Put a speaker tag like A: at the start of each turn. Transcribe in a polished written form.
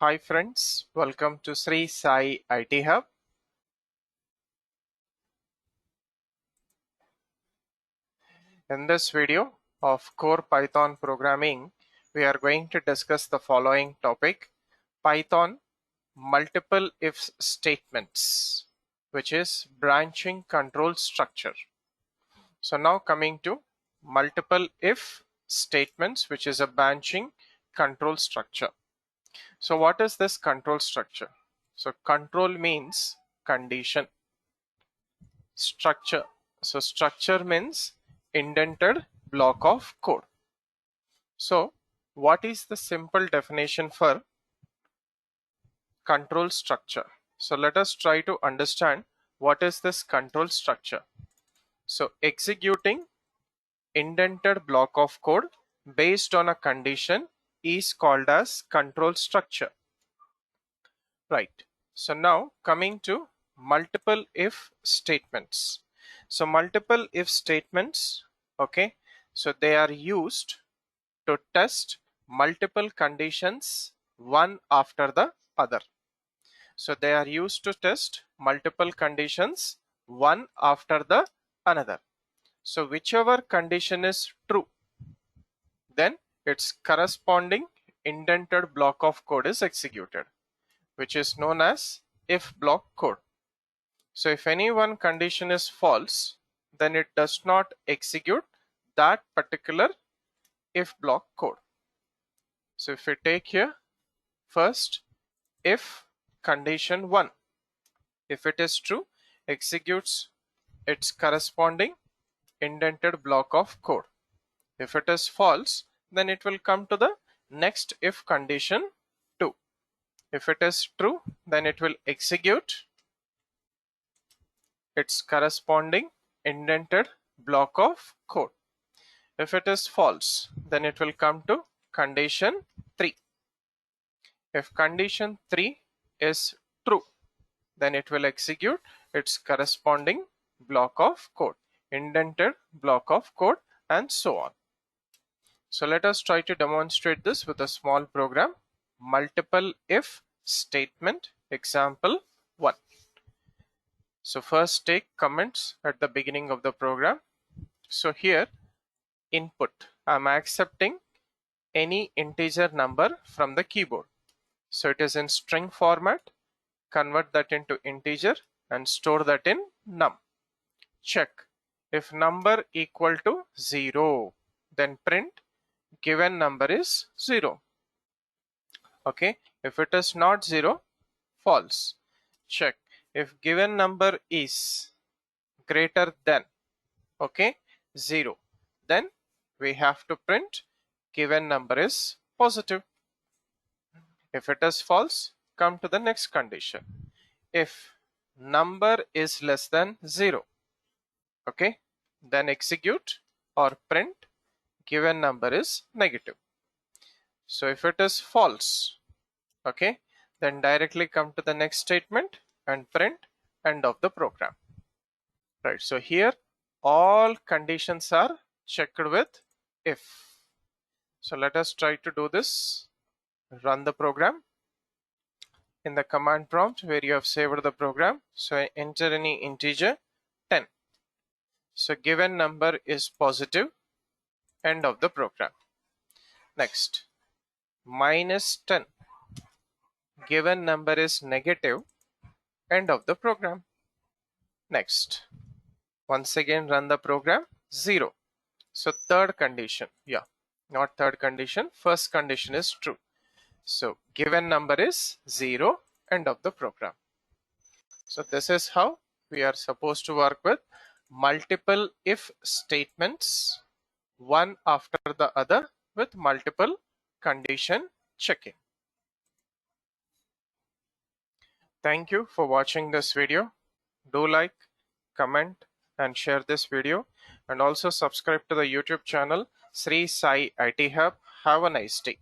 A: Hi friends, welcome to Sri Sai IT Hub. In this video of core Python programming, we are going to discuss the following topic: Python multiple if statements, which is branching control structure. So now coming to multiple if statements, which is a branching control structure. So what is this control structure? So control means condition. Structure. So structure means indented block of code. So what is the simple definition for control structure? So let us try to understand what is this control structure. So executing indented block of code based on a condition is called as control structure. Right. So now coming to multiple if statements. So multiple if statements, okay, so they are used to test multiple conditions one after the other. So they are used to test multiple conditions one after the another. So whichever condition is true, then its corresponding indented block of code is executed, which is known as if block code. So if any one condition is false, then it does not execute that particular if block code. So if we take here first if condition 1, if it is true, executes its corresponding indented block of code. If it is false, then it will come to the next if condition 2. If it is true, then it will execute its corresponding indented block of code. If it is false, then it will come to condition 3. If condition 3 is true, then it will execute its corresponding block of code, indented block of code, and so on. So let us try to demonstrate this with a small program. Multiple if statement example 1. So first take comments at the beginning of the program. So here input, I'm accepting any integer number from the keyboard. So it is in string format. Convert that into integer and store that in num. Check if number equal to 0, then print given number is 0. Okay, if it is not 0, false. Check if given number is greater than, okay, 0, then we have to print given number is positive. If it is false, come to the next condition. If number is less than 0, okay, then execute or print given number is negative. So if it is false, okay, then directly come to the next statement and print end of the program. Right, so here all conditions are checked with if. So let us try to do this. Run the program. In the command prompt where you have saved the program, so enter any integer 10. So given number is positive, end of the program. Next, minus 10, given number is negative, end of the program. Next, once again run the program, 0. So third condition, yeah, not third condition, first condition is true. So given number is 0, end of the program. So this is how we are supposed to work with multiple if statements, one after the other, with multiple condition checking. Thank you for watching this video. Do like, comment, and share this video, and also subscribe to the YouTube channel Sri Sai IT Hub. Have a nice day.